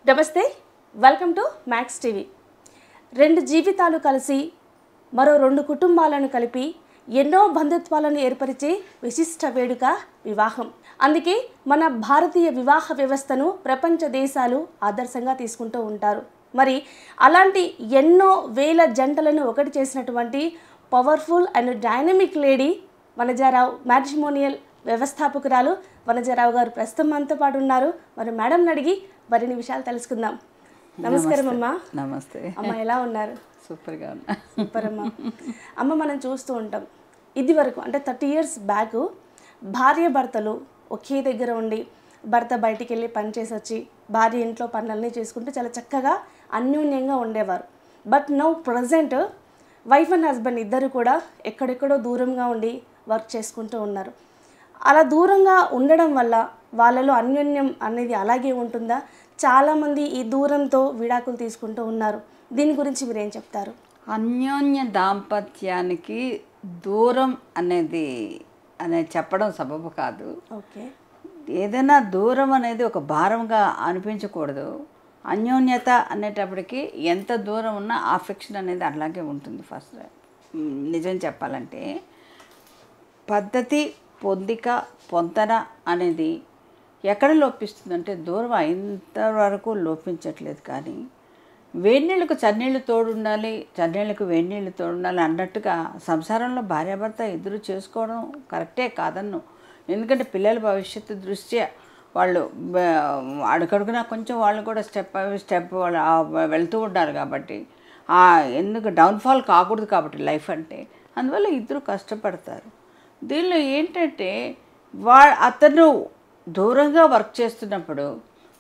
నమస్తే, welcome to max TV. రెండు జీవితాలు కలిసి మరో రెండు కుటుంబాలను కలిపి ఎన్నో బంధుత్వాలను ఏర్పరిచే విశిష్ట వేడుక వివాహం. అందుకే మన భారతీయ వివాహ వ్యవస్థను ప్రపంచ దేశాలు ఆదర్శంగా తీసుకుంటూ ఉంటారు. మరి అలాంటి ఎన్నో వేల జంటలను ఒకటి చేసినటువంటి powerful and dynamic lady Vanajarao matrimonial వ్యవస్థాపకురాలు వనజారావు గారు ప్రస్తుతం మనతో పాటు ఉన్నారు. మరి మేడంని అడిగి మరిన్ని విషయాలు తెలుసుకుందాం. నమస్కారం అమ్మా. నమస్తే అమ్మ, ఎలా ఉన్నారు? సూపర్గా ఉన్నా. సూపర్ అమ్మ. అమ్మ, మనం చూస్తూ ఉంటాం ఇది వరకు అంటే 30 years బ్యాక్ భార్య భర్తలు ఒకే దగ్గర ఉండి భర్త బయటికి వెళ్ళి పని చేసి వచ్చి భార్య ఇంట్లో పనులన్నీ చేసుకుంటూ చాలా చక్కగా అన్యోన్యంగా ఉండేవారు. But now present wife and husband ఇద్దరు కూడా ఎక్కడెక్కడో దూరంగా ఉండి వర్క్ చేసుకుంటూ ఉన్నారు. అలా దూరంగా ఉండడం వల్ల వాళ్ళలో అన్యోన్యం అనేది అలాగే ఉంటుందా? చాలామంది ఈ దూరంతో విడాకులు తీసుకుంటూ ఉన్నారు. దీని గురించి మీరు ఏం చెప్తారు? అన్యోన్య దాంపత్యానికి దూరం అనేది చెప్పడం సబబు కాదు. ఓకే, ఏదైనా దూరం అనేది ఒక భారంగా అనిపించకూడదు. అన్యోన్యత అనేటప్పటికి ఎంత దూరం ఉన్నా అఫెక్షన్ అనేది అలాగే ఉంటుంది. ఫస్ట్ నిజం చెప్పాలంటే పద్ధతి, పొందిక, పొంతన అనేది ఎక్కడ లోపిస్తుందంటే దూరం ఇంతవరకు లోపించట్లేదు. కానీ వేడినీళ్ళకు చన్నీళ్ళు తోడుండాలి, చన్నీళ్ళకు వేడినీళ్ళు తోడుండాలి అన్నట్టుగా సంసారంలో భార్యాభర్త ఇద్దరు చేసుకోవడం కరెక్టే కాదన్ను. ఎందుకంటే పిల్లల భవిష్యత్తు దృష్ట్యా వాళ్ళు అడుగడుగునా కొంచెం వాళ్ళు కూడా స్టెప్ వాళ్ళు వెళ్తూ ఉంటారు. కాబట్టి ఎందుకు డౌన్ఫాల్ కాకూడదు కాబట్టి లైఫ్ అంటే అందువల్ల ఇద్దరు కష్టపడతారు. దీనిలో ఏంటంటే అతను దూరంగా వర్క్ చేస్తున్నప్పుడు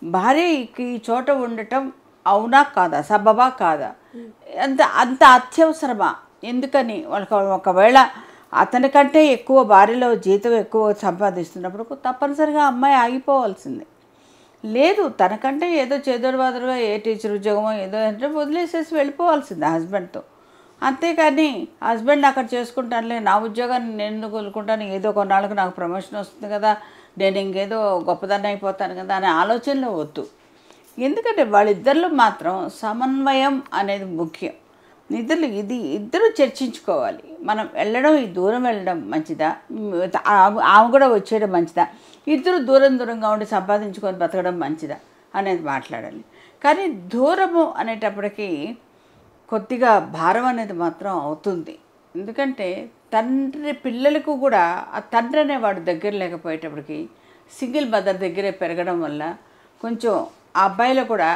భార్యకి ఈ చోట ఉండటం అవునా కాదా, సబబా కాదా, అంత అత్యవసరమా? ఎందుకని వాళ్ళకి ఒకవేళ అతనికంటే ఎక్కువ భార్యలో జీతం ఎక్కువ సంపాదిస్తున్నప్పుడు తప్పనిసరిగా అమ్మాయి ఆగిపోవాల్సిందే. లేదు తనకంటే ఏదో చేదోడు బాదుడుగా ఏ టీచర్ ఉద్యోగమో ఏదో అంటే వదిలేసేసి వెళ్ళిపోవాల్సిందే హస్బెండ్తో. అంతేకాని హస్బెండ్ అక్కడ చేసుకుంటానులే, నా ఉద్యోగాన్ని నేను ఎందుకు వదులుకుంటాను, ఏదో కొన్నాళ్ళకు నాకు ప్రమోషన్ వస్తుంది కదా, నేను ఇంకేదో గొప్పదాన్ని అయిపోతాను కదా అనే ఆలోచనలో వద్దు. ఎందుకంటే వాళ్ళిద్దరిలో మాత్రం సమన్వయం అనేది ముఖ్యం. ఇద్దరు చర్చించుకోవాలి. మనం వెళ్ళడం, ఈ దూరం వెళ్ళడం మంచిదా, ఆమె కూడా వచ్చేయడం మంచిదా, ఇద్దరు దూరంగా ఉండి సంపాదించుకొని బతకడం మంచిదా అనేది మాట్లాడాలి. కానీ దూరము అనేటప్పటికీ కొద్దిగా భారం అనేది మాత్రం అవుతుంది. ఎందుకంటే తండ్రి పిల్లలకు కూడా ఆ తండ్రి అనేవాడు దగ్గర లేకపోయేటప్పటికి సింగిల్ మదర్ దగ్గరే పెరగడం వల్ల కొంచెం ఆ అబ్బాయిలో కూడా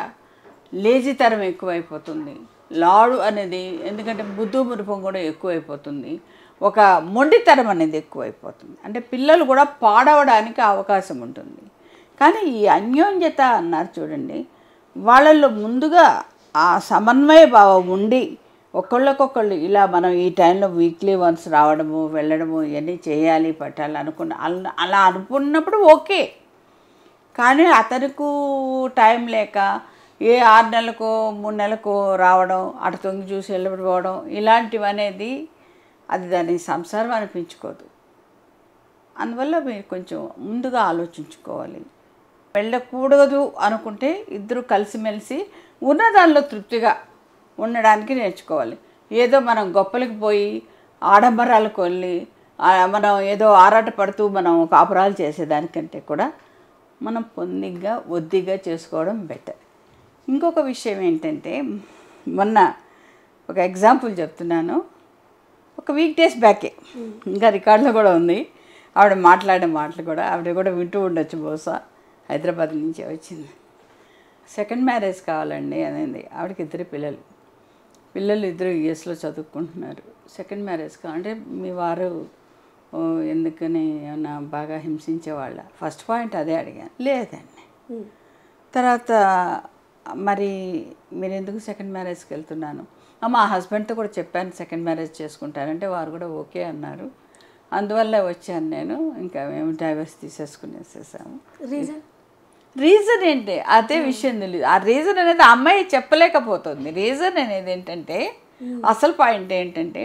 లేజీతనం ఎక్కువైపోతుంది. లాడు అనేది ఎందుకంటే బుద్ధు మురుపం కూడా ఎక్కువైపోతుంది. ఒక మొండితనం అనేది ఎక్కువైపోతుంది. అంటే పిల్లలు కూడా పాడవడానికి అవకాశం ఉంటుంది. కానీ ఈ అన్యోన్యత అన్నారు చూడండి, వాళ్ళల్లో ముందుగా ఆ సమన్వయ భావం ఉండి ఒకళ్ళకొకళ్ళు ఇలా మనం ఈ టైంలో వీక్లీ వన్స్ రావడము వెళ్ళడము ఇవన్నీ చేయాలి పట్టాలి అలా అనుకున్నప్పుడు ఓకే. కానీ అతనికి టైం లేక 6 నెలలకో 3 నెలలకో రావడం, అటు తొంగి చూసి వెళ్ళిపోవడం ఇలాంటివి అనేది అది దాని సంసారం అనిపించుకోదు. అందువల్ల మీరు కొంచెం ముందుగా ఆలోచించుకోవాలి. వెళ్ళకూడదు అనుకుంటే ఇద్దరు కలిసిమెలిసి ఉన్న దానిలో తృప్తిగా ఉండడానికి నేర్చుకోవాలి. ఏదో మనం గొప్పలకి పోయి ఆడంబరాలకు వెళ్ళి మనం ఏదో ఆరాట పడుతూ మనం కాపురాలు చేసేదానికంటే కూడా మనం పొందిగ్గా ఒద్దిగా చేసుకోవడం బెటర్. ఇంకొక విషయం ఏంటంటే మొన్న ఒక ఎగ్జాంపుల్ చెప్తున్నాను. ఒక వీక్ డేస్ బ్యాకే ఇంకా రికార్డులో కూడా ఉంది ఆవిడ మాట్లాడే మాటలు కూడా, ఆవిడ కూడా వింటూ ఉండొచ్చు, బహుశా హైదరాబాద్ నుంచే వచ్చింది. సెకండ్ మ్యారేజ్ కావాలండి అనేది. ఆవిడకి 2 పిల్లలు 2 యూఎస్లో చదువుకుంటున్నారు. సెకండ్ మ్యారేజ్ కావాలంటే మీ వారు ఎందుకని ఏమన్నా బాగా హింసించేవాళ్ళ? ఫస్ట్ పాయింట్ అదే అడిగాను. లేదండి. తర్వాత మరి మీరు ఎందుకు సెకండ్ మ్యారేజ్కి వెళ్తున్నాను? మా హస్బెండ్తో కూడా చెప్పాను సెకండ్ మ్యారేజ్ చేసుకుంటానంటే వారు కూడా ఓకే అన్నారు. అందువల్ల వచ్చాను నేను. ఇంకా మేము డైవర్స్ తీసేసుకునేసేసాము. రీజన్ ఏంటి? అదే విషయం తెలియదు. ఆ రీజన్ అనేది ఆ అమ్మాయి చెప్పలేకపోతుంది. రీజన్ అనేది ఏంటంటే అసలు పాయింట్ ఏంటంటే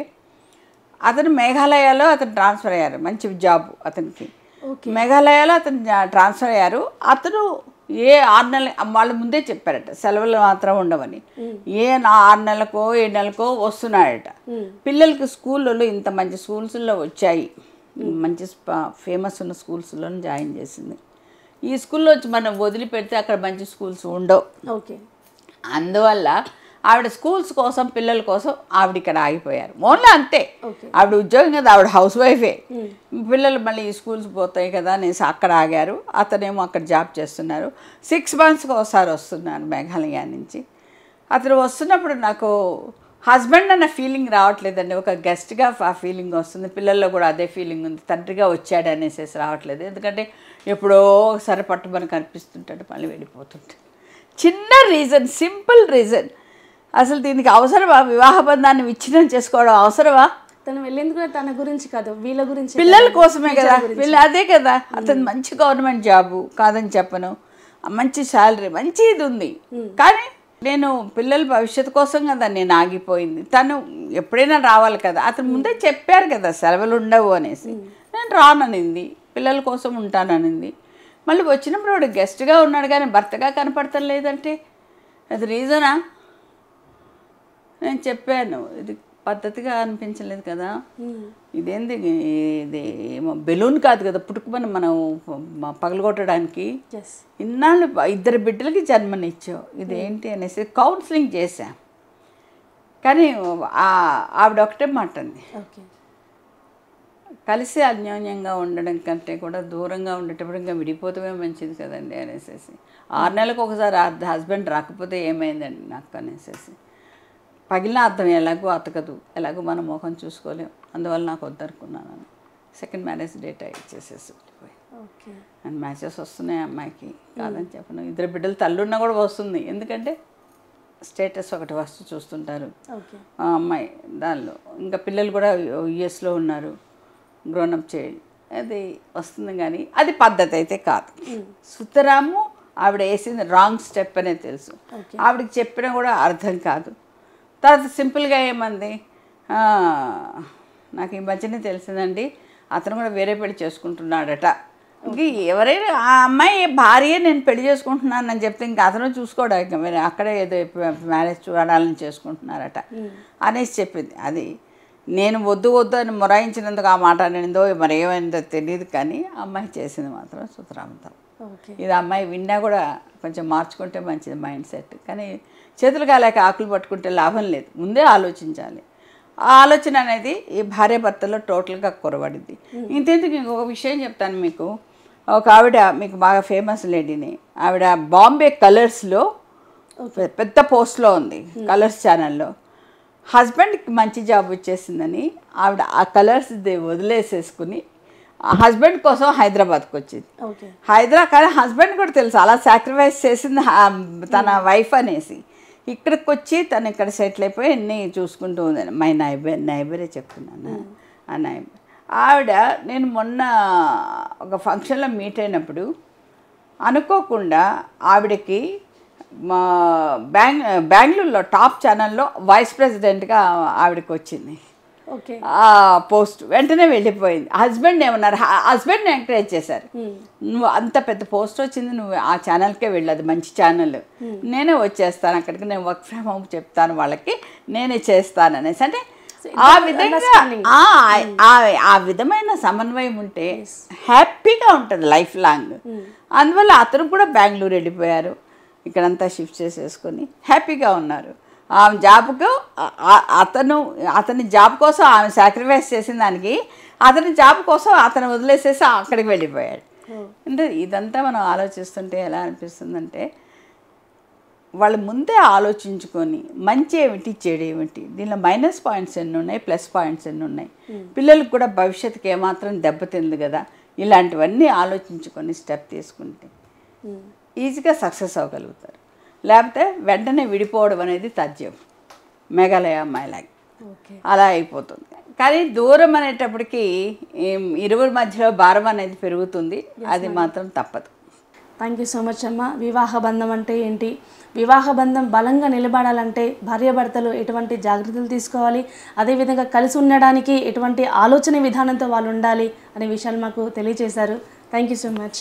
అతను మేఘాలయలో ట్రాన్స్ఫర్ అయ్యారు. మంచి జాబ్ అతనికి. మేఘాలయలో అతను ట్రాన్స్ఫర్ అయ్యారు. అతను ఏ 6 నెలలు వాళ్ళు ముందే చెప్పారట సెలవులు మాత్రం ఉండవని. 6 నెలలకో 7 నెలలకో వస్తున్నాడట. పిల్లలకి స్కూళ్ళలో ఇంత మంచి స్కూల్స్లో వచ్చాయి, మంచి ఫేమస్ ఉన్న స్కూల్స్లో జాయిన్ చేసింది. ఈ స్కూల్లో వచ్చి మనం వదిలిపెడితే అక్కడ మంచి స్కూల్స్ ఉండవు. ఓకే. అందువల్ల ఆవిడ స్కూల్స్ కోసం పిల్లల కోసం ఆవిడ ఇక్కడ ఆగిపోయారు. ఓన్లీ అంతే, ఆవిడ ఉద్యోగం కదా, ఆవిడ హౌస్ వైఫే. పిల్లలు మళ్ళీ ఈ స్కూల్స్ పోతాయి కదా అనేసి అక్కడ ఆగారు. అతనేమో అక్కడ జాబ్ చేస్తున్నారు. 6 monthsకి ఒకసారి వస్తున్నారు మేఘాలయ నుంచి. అతను వస్తున్నప్పుడు నాకు హస్బెండ్ అన్న ఫీలింగ్ రావట్లేదండి, ఒక గెస్ట్గా ఆ ఫీలింగ్ వస్తుంది. పిల్లల్లో కూడా అదే ఫీలింగ్ ఉంది, తండ్రిగా వచ్చాడు అనేసి రావట్లేదు. ఎందుకంటే ఎప్పుడో ఒకసారి పట్టుమని కనిపిస్తుంటాడు, మళ్ళీ వెళ్ళిపోతుంటాడు. చిన్న రీజన్, సింపుల్ రీజన్. అసలు దీనికి అవసరమా? వివాహ బంధాన్ని విచ్ఛిన్నం చేసుకోవడం అవసరమా? తను వెళ్ళింది కూడా తన గురించి కాదు, వీళ్ళ గురించి, పిల్లల కోసమే కదా. అదే కదా, అతను మంచి గవర్నమెంట్ జాబు కాదని చెప్పను, మంచి శాలరీ, మంచి ఇది ఉంది. కానీ నేను పిల్లల భవిష్యత్తు కోసం కదా నేను ఆగిపోయింది. తను ఎప్పుడైనా రావాలి కదా, అతను ముందే చెప్పారు కదా సెలవులు ఉండవు అనేసి. నేను రాననింది, పిల్లల కోసం ఉంటాననింది. మళ్ళీ వచ్చినప్పుడు వాడు గెస్ట్గా ఉన్నాడు కానీ భర్తగా కనపడటం లేదంటే అది రీజనా? నేను చెప్పాను, ఇది పద్ధతిగా అనిపించలేదు కదా, ఇదేంది, ఇది ఏమో బెలూన్ కాదు కదా పుట్టుకుమని మనం పగలగొట్టడానికి. ఇన్నాళ్ళు 2 బిడ్డలకి జన్మనిచ్చావు, ఇదేంటి అనేసి కౌన్సిలింగ్ చేశాం. కానీ ఆవిడ ఒకటే మాట అంది, కలిసి అన్యోన్యంగా ఉండడం కంటే కూడా దూరంగా ఉండేటప్పుడు ఇంకా విడిపోతమే మంచిది కదండి అనేసి. 6 నెలలకు ఒకసారి హస్బెండ్ రాకపోతే ఏమైందండి నాకు అనేసి. పగిలిన అర్థం ఎలాగో అతకదు, ఎలాగో మనం ముఖం చూసుకోలేం, అందువల్ల నాకు వద్దనుకున్నాను. సెకండ్ మ్యారేజ్ డేట్ ఇచ్చేసేసి ఓకే. అండ్ మ్యాచెస్ వస్తున్నాయి అమ్మాయికి, కాదని చెప్పను. 2 బిడ్డలు తల్లున్నా కూడా వస్తుంది, ఎందుకంటే స్టేటస్ ఒకటి వస్తూ చూస్తుంటారు ఆ అమ్మాయి దానిలో. ఇంకా పిల్లలు కూడా యుఎస్లో ఉన్నారు, గ్రోనప్ చైల్డ్, అది వస్తుంది. కానీ అది పద్ధతి అయితే కాదు. సుతరాము ఆవిడ వేసింది రాంగ్ స్టెప్ అనేది తెలుసు, ఆవిడకి చెప్పినా కూడా అర్థం కాదు. తర్వాత సింపుల్గా ఏమంది, నాకు ఈ మధ్యనే తెలిసిందండి అతను కూడా వేరే పెళ్లి చేసుకుంటున్నాడట. ఇంక ఎవరైనా ఆ అమ్మాయి భార్య నేను పెళ్లి చేసుకుంటున్నానని చెప్తే ఇంకా అతను చూసుకోవడం, ఇంకా మరి అక్కడే ఏదో మ్యారేజ్ చూడాలని చేసుకుంటున్నారట అనేసి చెప్పింది. అది నేను వద్దు వద్దు అని మొరాయించినందుకు ఆ మాట అనేదో మరి ఏమైందో తెలియదు, కానీ అమ్మాయి చేసింది మాత్రం సుతరాంతం. ఇది అమ్మాయి విన్నా కూడా కొంచెం మార్చుకుంటే మంచిది మైండ్ సెట్. కానీ చేతులు కాలేక ఆకులు పట్టుకుంటే లాభం లేదు, ముందే ఆలోచించాలి. ఆ ఆలోచన అనేది ఈ భార్యాభర్తలో టోటల్గా కొరబడింది. ఇంతెందుకు ఇంకొక విషయం చెప్తాను మీకు. ఒక ఆవిడ మీకు బాగా ఫేమస్ లేడీని, ఆవిడ బాంబే కలర్స్లో పెద్ద పోస్ట్లో ఉంది, కలర్స్ ఛానల్లో. హస్బెండ్కి మంచి జాబ్ వచ్చేసిందని ఆవిడ ఆ కలర్స్ వదిలేసేసుకుని హస్బెండ్ కోసం హైదరాబాద్కి వచ్చింది. కానీ హస్బెండ్ కూడా తెలుసు అలా సాక్రిఫైస్ చేసింది తన వైఫ్ అనేసి. ఇక్కడికి వచ్చి తను ఇక్కడ సెటిల్ అయిపోయి అన్నీ చూసుకుంటూ ఉందని మై నైబరే చెప్తున్నాను. ఆ నైబర్ ఆవిడ నేను మొన్న ఒక ఫంక్షన్లో మీట్ అయినప్పుడు అనుకోకుండా ఆవిడకి మా బెంగళూరులో టాప్ ఛానల్లో వైస్ ప్రెసిడెంట్గా ఆవిడకి వచ్చింది ఆ పోస్ట్. వెంటనే వెళ్ళిపోయింది. హస్బెండ్ ఏమన్నారు, హస్బెండ్ని ఎంకరేజ్ చేశారు, నువ్వు అంత పెద్ద పోస్ట్ వచ్చింది, నువ్వు ఆ ఛానల్కే వెళ్ళదు, మంచి ఛానల్, నేనే వచ్చేస్తాను అక్కడికి, నేను వర్క్ ఫ్రమ్ హోమ్ చెప్తాను వాళ్ళకి, నేనే చేస్తాను అనేసి. అంటే ఆ విధంగా ఆ విధమైన సమన్వయం ఉంటే హ్యాపీగా ఉంటుంది లైఫ్ లాంగ్. అందువల్ల అతను కూడా బెంగళూరు వెళ్ళిపోయారు, ఇక్కడంతా షిఫ్ట్ చేసేసుకొని హ్యాపీగా ఉన్నారు. ఆమె జాబ్కు అతని జాబ్ కోసం ఆమె సాక్రిఫైస్ చేసిన దానికి అతని జాబ్ కోసం అతను వదిలేసేసి అక్కడికి వెళ్ళిపోయాడు. అంటే ఇదంతా మనం ఆలోచిస్తుంటే ఎలా అనిపిస్తుందంటే వాళ్ళు ముందే ఆలోచించుకొని మంచి ఏమిటి చెడు ఏమిటి, దీనిలో మైనస్ పాయింట్స్ ఎన్ని ఉన్నాయి, ప్లస్ పాయింట్స్ ఎన్ని ఉన్నాయి, పిల్లలకు కూడా భవిష్యత్తుకి ఏమాత్రం దెబ్బతింది కదా, ఇలాంటివన్నీ ఆలోచించుకొని స్టెప్ తీసుకుంటే ఈజీగా సక్సెస్ అవ్వగలుగుతారు. లేకపోతే వెంటనే విడిపోవడం అనేది తథ్యం, మేఘాలయ అమ్మాయిలాగా అలా అయిపోతుంది. కానీ దూరం అనేటప్పటికీ ఇరువురి మధ్యలో భారం అనేది పెరుగుతుంది, అది మాత్రం తప్పదు. థ్యాంక్ యూ సో మచ్ అమ్మ. వివాహ బంధం అంటే ఏంటి, వివాహ బంధం బలంగా నిలబడాలంటే భార్యాభర్తలు ఎటువంటి జాగ్రత్తలు తీసుకోవాలి, అదేవిధంగా కలిసి ఉండడానికి ఎటువంటి ఆలోచన విధానంతో వాళ్ళు ఉండాలి అనే విషయాలు మాకు తెలియజేశారు. Thank you so much.